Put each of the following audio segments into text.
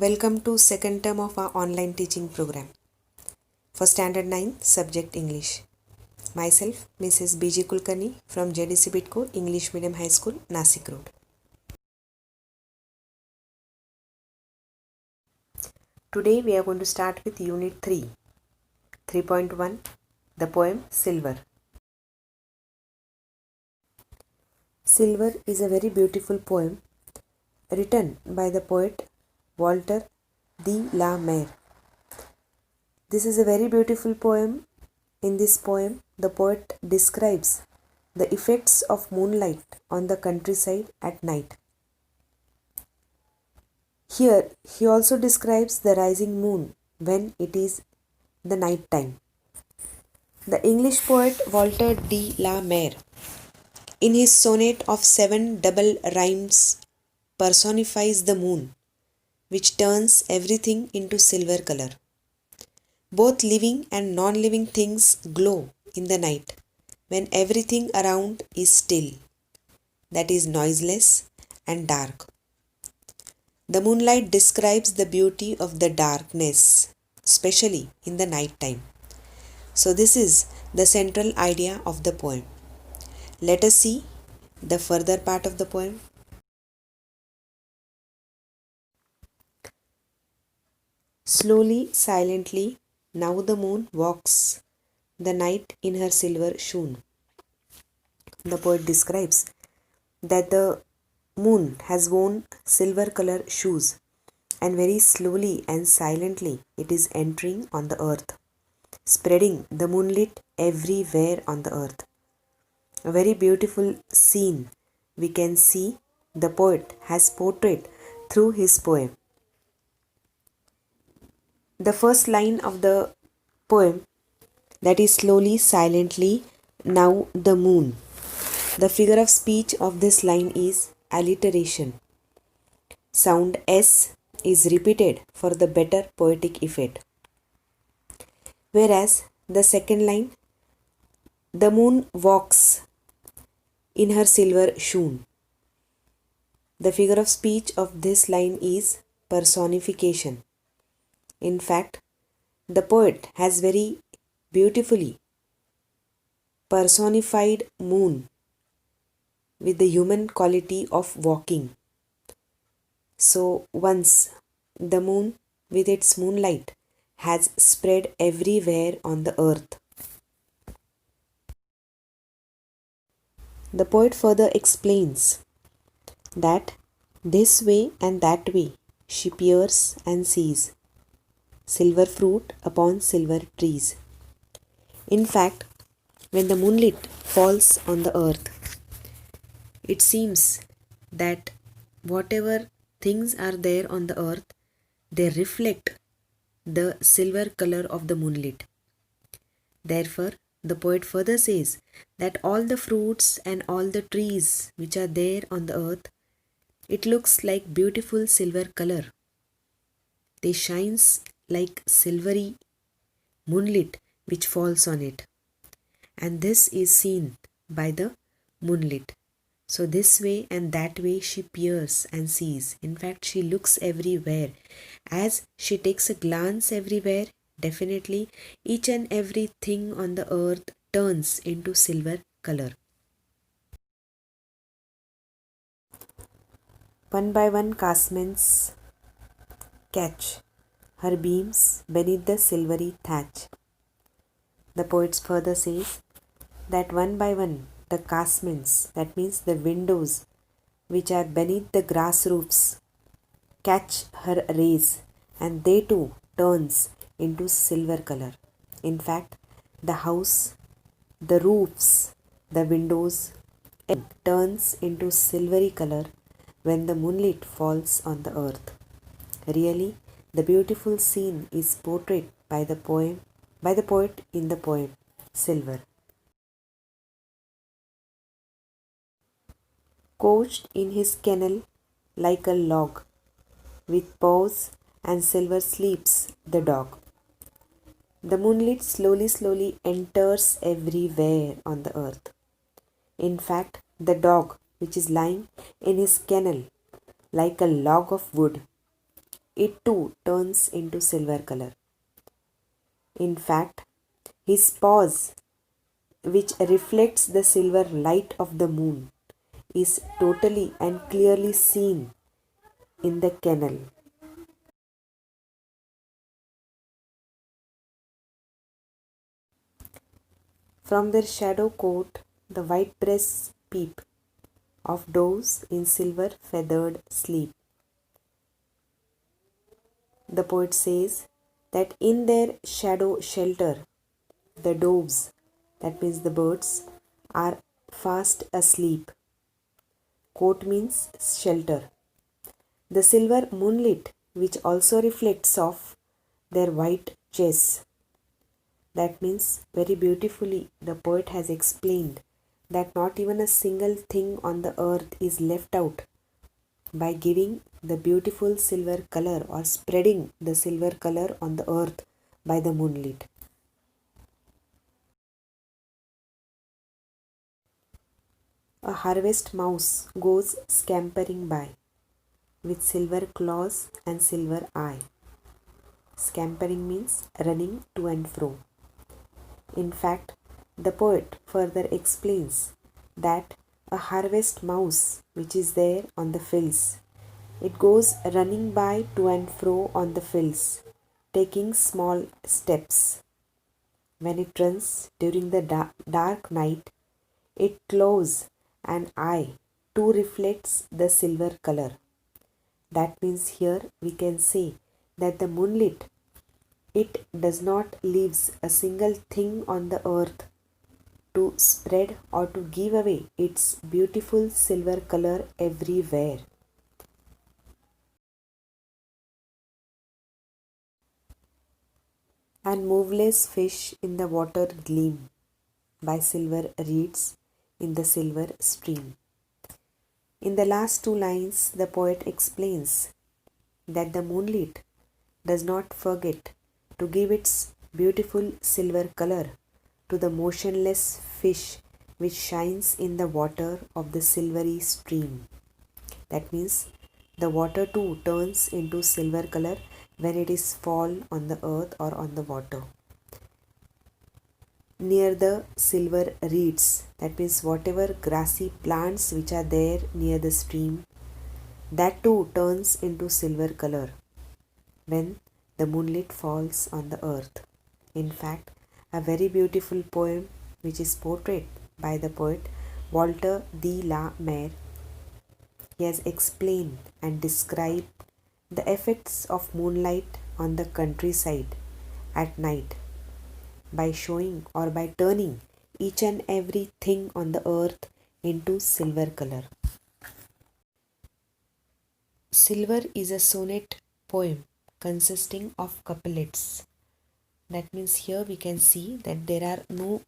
Welcome to second term of our online teaching program for Standard 9 Subject English. Myself, Mrs. B.J. Kulkarni from JDC Bidco English Medium High School, Nasik Road. Today we are going to start with Unit 3, 3.1, the poem Silver. Silver is a very beautiful poem written by the poet Walter de la Mare. This is a very beautiful poem. In this poem, the poet describes the effects of moonlight on the countryside at night. Here, he also describes the rising moon when it is the night time. The English poet Walter de la Mare, in his sonnet of 7 double rhymes, personifies the moon, which turns everything into silver color. Both living and non-living things glow in the night when everything around is still, that is noiseless and dark. The moonlight describes the beauty of the darkness, especially in the night time. So this is the central idea of the poem. Let us see the further part of the poem. Slowly, silently, now the moon walks the night in her silver shoon. The poet describes that the moon has worn silver color shoes, and very slowly and silently it is entering on the earth, spreading the moonlight everywhere on the earth. A very beautiful scene we can see the poet has portrayed through his poem. The first line of the poem, that is slowly, silently, now the moon. The figure of speech of this line is alliteration. Sound S is repeated for the better poetic effect. Whereas the second line, the moon walks in her silver shoon. The figure of speech of this line is personification. In fact, the poet has very beautifully personified moon with the human quality of walking. So once the moon with its moonlight has spread everywhere on the earth. The poet further explains that this way and that way she peers and sees silver fruit upon silver trees. In fact, when the moonlight falls on the earth, it seems that whatever things are there on the earth, they reflect the silver color of the moonlight. Therefore, the poet further says that all the fruits and all the trees which are there on the earth, it looks like beautiful silver color. They shines like silvery moonlight which falls on it. And this is seen by the moonlight. So this way and that way she peers and sees. In fact, she looks everywhere. As she takes a glance everywhere, definitely each and everything on the earth turns into silver color. One by one cassements catch her beams beneath the silvery thatch. The poet further says that one by one the cassements, that means the windows which are beneath the grass roofs, catch her rays and they too turns into silver color. In fact, the house, the roofs, the windows, it turns into silvery color when the moonlight falls on the earth. Really, the beautiful scene is portrayed by the poet in the poem Silver. Couched in his kennel like a log, with paws and silver sleeps the dog. The moonlight slowly enters everywhere on the earth. In fact, the dog which is lying in his kennel like a log of wood, it too turns into silver color. In fact, his paws, which reflects the silver light of the moon, is totally and clearly seen in the kennel. From their shadow coat, the white breasts peep of doves in silver feathered sleep. The poet says that in their shadow shelter, the doves, that means the birds, are fast asleep. Coat means shelter. The silver moonlit, which also reflects off their white chests. That means very beautifully the poet has explained that not even a single thing on the earth is left out by giving the beautiful silver color or spreading the silver color on the earth by the moonlight. A harvest mouse goes scampering by with silver claws and silver eye. Scampering means running to and fro. In fact, the poet further explains that a harvest mouse which is there on the fields, it goes running by to and fro on the fields, taking small steps. When it runs during the dark night, its claws and eye too reflects the silver color. That means here we can say that the moonlit, it does not leaves a single thing on the earth to spread or to give away its beautiful silver color everywhere. And moveless fish in the water gleam by silver reeds in the silver stream. In the last two lines, the poet explains that the moonlight does not forget to give its beautiful silver color to the motionless fish which shines in the water of the silvery stream. That means the water too turns into silver color when it is fall on the earth or on the water. Near the silver reeds, that means whatever grassy plants which are there near the stream, that too turns into silver color when the moonlight falls on the earth. In fact, a very beautiful poem which is portrayed by the poet Walter de la Mare. He has explained and described the effects of moonlight on the countryside at night by showing or by turning each and every thing on the earth into silver color. Silver is a sonnet poem consisting of couplets. That means here we can see that there are no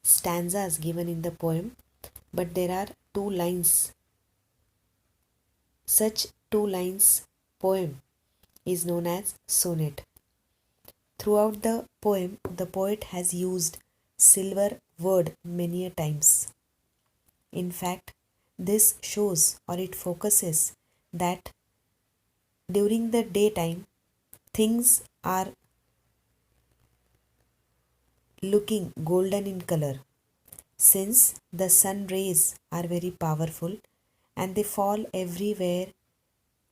stanzas given in the poem, but there are two lines. Such two lines poem is known as sonnet. Throughout the poem, the poet has used silver word many a times. In fact, this shows or it focuses that during the daytime, things are looking golden in color since the sun rays are very powerful and they fall everywhere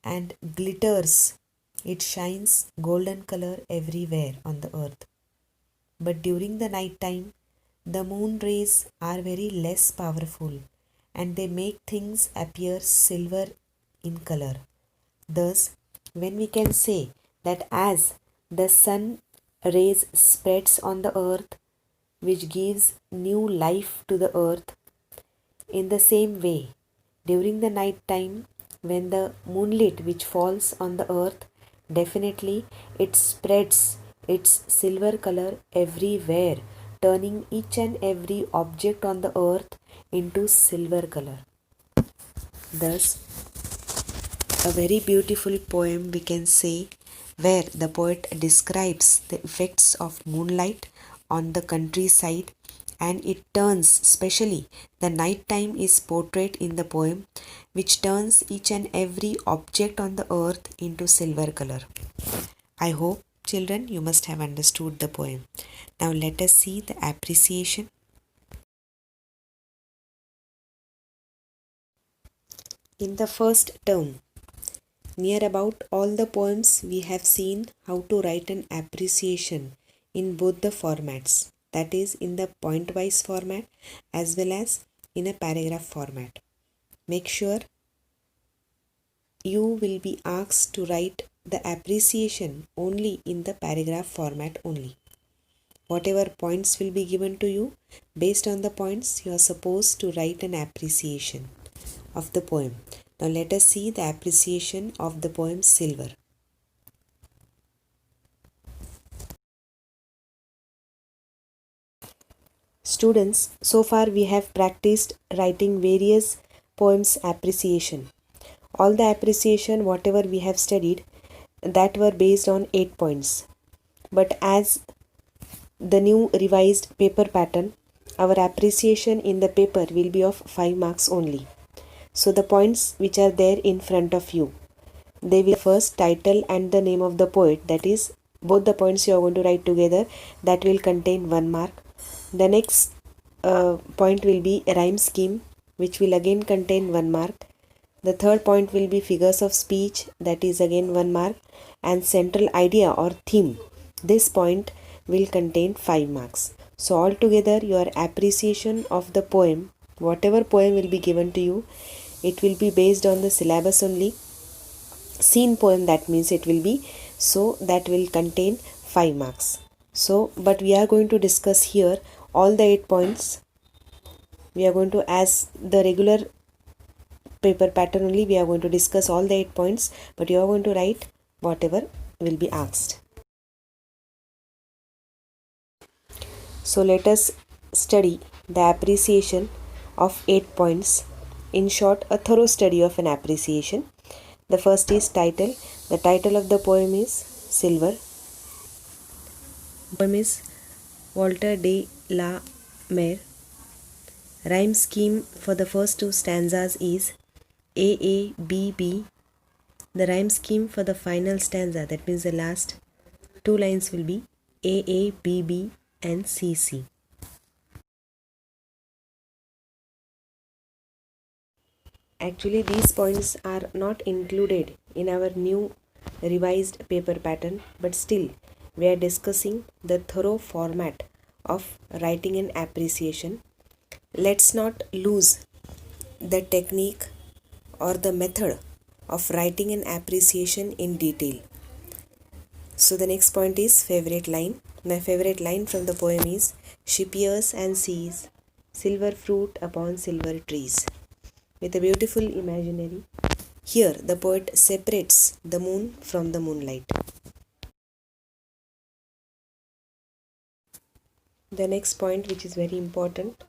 and glitters. It shines golden color everywhere on the earth. But during the night time, the moon rays are very less powerful and they make things appear silver in color. Thus, when we can say that as the sun rays spreads on the earth, which gives new life to the earth, in the same way, during the night time, when the moonlight which falls on the earth, definitely it spreads its silver color everywhere, turning each and every object on the earth into silver color. Thus, a very beautiful poem we can say where the poet describes the effects of moonlight on the countryside and it turns, especially the night time is portrayed in the poem, which turns each and every object on the earth into silver color. I hope, children, you must have understood the poem. Now let us see the appreciation. In the first term, near about all the poems we have seen how to write an appreciation in both the formats, that is in the point-wise format as well as in a paragraph format. Make sure you will be asked to write the appreciation only in the paragraph format only. Whatever points will be given to you, based on the points you are supposed to write an appreciation of the poem. Now let us see the appreciation of the poem Silver. Students, so far we have practiced writing various poems appreciation. All the appreciation whatever we have studied, that were based on 8 points. But as the new revised paper pattern, our appreciation in the paper will be of 5 marks only. So the points which are there in front of you, they will first title and the name of the poet, that is both the points you are going to write together, that will contain 1 mark. The next point will be rhyme scheme, which will again contain 1 mark. The third point will be figures of speech, that is again 1 mark, and central idea or theme. This point will contain 5 marks. So altogether your appreciation of the poem, whatever poem will be given to you, it will be based on the syllabus only. Scene poem, that means it will be, so that will contain 5 marks. So but we are going to discuss here all the 8 points. We are going to, as the regular paper pattern only, we are going to discuss all the 8 points, but you are going to write whatever will be asked. So let us study the appreciation of 8 points. In short, a thorough study of an appreciation. The first is title. The title of the poem is Silver. The poem is Walter de la Mare. Rhyme scheme for the first 2 stanzas is AABB. The rhyme scheme for the final stanza, that means the last 2 lines, will be AABB and CC. Actually, these points are not included in our new revised paper pattern, but still we are discussing the thorough format of writing an appreciation. Let's not lose the technique or the method of writing an appreciation in detail. So the next point is favorite line. My favorite line from the poem is, she peers and sees silver fruit upon silver trees. With a beautiful imaginary, here the poet separates the moon from the moonlight. The next point, which is very important,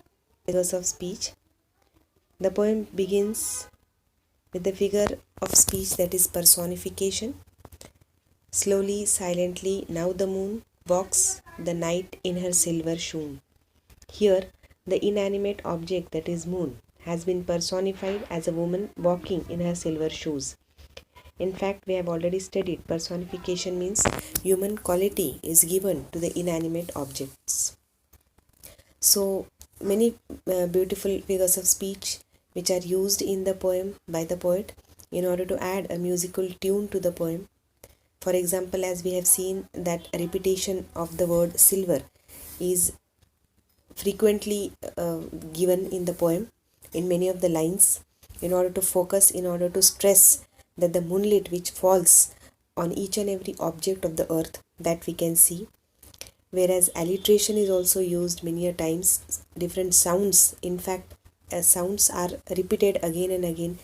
figures of speech. The poem begins with the figure of speech, that is personification. Slowly, silently, now the moon walks the night in her silver shoon. Here, the inanimate object, that is moon, has been personified as a woman walking in her silver shoes. In fact, we have already studied personification means human quality is given to the inanimate objects. So, many beautiful figures of speech which are used in the poem by the poet in order to add a musical tune to the poem. For example, as we have seen that repetition of the word silver is frequently given in the poem in many of the lines, in order to focus, in order to stress that the moonlight which falls on each and every object of the earth, that we can see. Whereas alliteration is also used many a times. Different sounds, in fact sounds are repeated again and again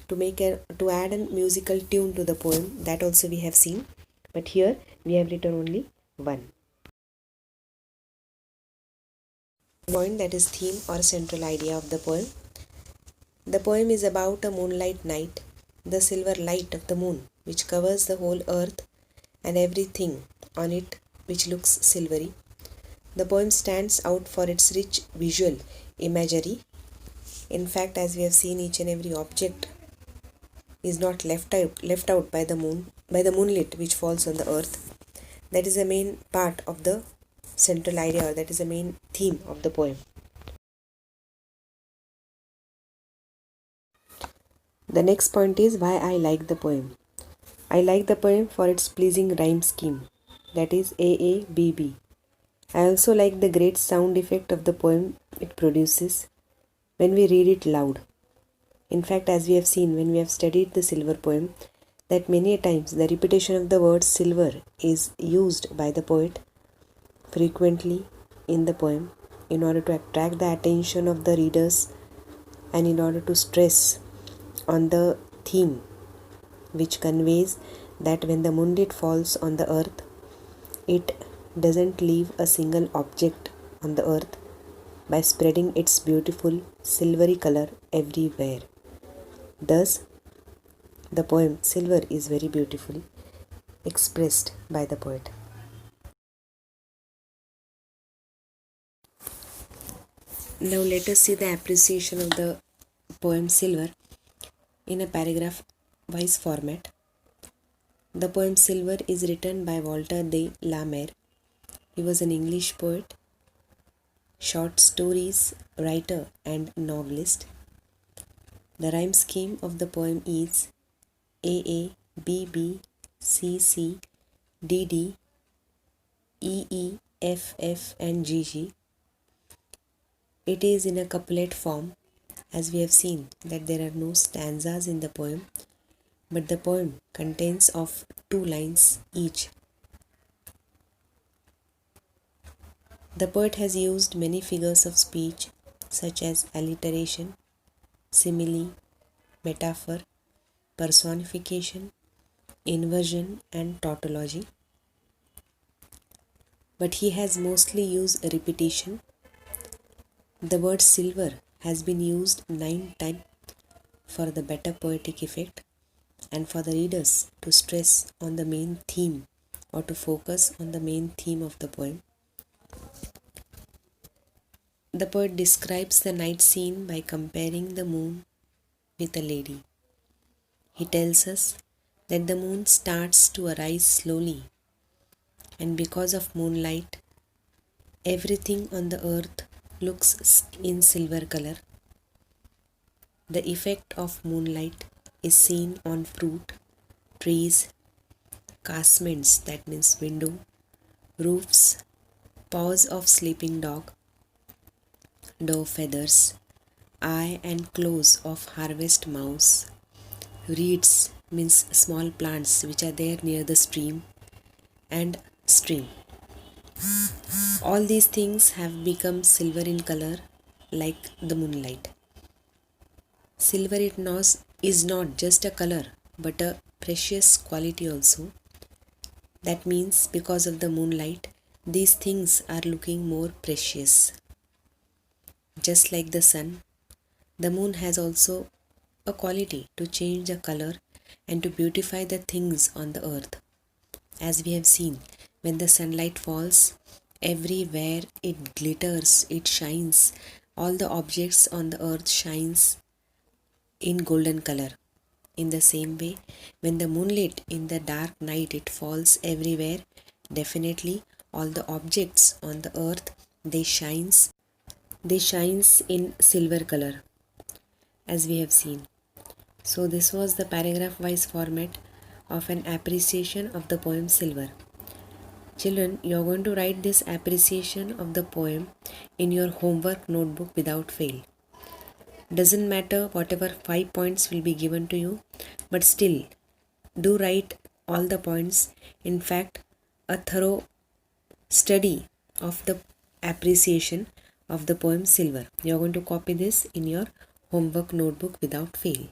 to add a musical tune to the poem. That also we have seen, but here we have written only one point, that is theme or central idea of the poem. The poem is about a moonlight night, the silver light of the moon which covers the whole earth and everything on it which looks silvery. The poem stands out for its rich visual imagery. In fact, as we have seen, each and every object is not left out by the moonlight which falls on the earth. That is the main part of the central idea, or that is the main theme of the poem. The next point is why I like the poem. I like the poem for its pleasing rhyme scheme, that is AABB. I also like the great sound effect of the poem it produces when we read it loud. In fact, as we have seen when we have studied the silver poem, that many times the repetition of the word silver is used by the poet frequently in the poem in order to attract the attention of the readers and in order to stress on the theme which conveys that when the moonlight falls on the earth, it doesn't leave a single object on the earth by spreading its beautiful silvery color everywhere. Thus, the poem Silver is very beautifully expressed by the poet. Now let us see the appreciation of the poem Silver in a paragraph wise format. The poem Silver is written by Walter de la Mare. He was an English poet, short stories writer and novelist. The rhyme scheme of the poem is AA, BB, CC, DD, EE, FF and GG. It is in a couplet form, as we have seen that there are no stanzas in the poem, but the poem contains of 2 lines each. The poet has used many figures of speech such as alliteration, simile, metaphor, personification, inversion and tautology. But he has mostly used repetition. The word silver has been used 9 times for the better poetic effect and for the readers to stress on the main theme or to focus on the main theme of the poem. The poet describes the night scene by comparing the moon with a lady. He tells us that the moon starts to arise slowly, and because of moonlight, everything on the earth looks in silver color. The effect of moonlight is seen on fruit, trees, casements, that means window, roofs, paws of sleeping dog, doe feathers, eye and claws of harvest mouse, reeds means small plants which are there near the stream, and stream. All these things have become silver in color like the moonlight. Silver is not just a color but a precious quality also. That means because of the moonlight, these things are looking more precious. Just like the sun, the moon has also a quality to change the color and to beautify the things on the earth. As we have seen, when the sunlight falls, everywhere it glitters, it shines. All the objects on the earth shines in golden color. In the same way, when the moonlight in the dark night it falls everywhere, definitely all the objects on the earth they shines in silver color, as we have seen. So this was the paragraph wise format of an appreciation of the poem Silver. Children, you are going to write this appreciation of the poem in your homework notebook without fail. Doesn't matter whatever 5 points will be given to you, but still do write all the points. In fact, a thorough study of the appreciation of the poem Silver. You are going to copy this in your homework notebook without fail.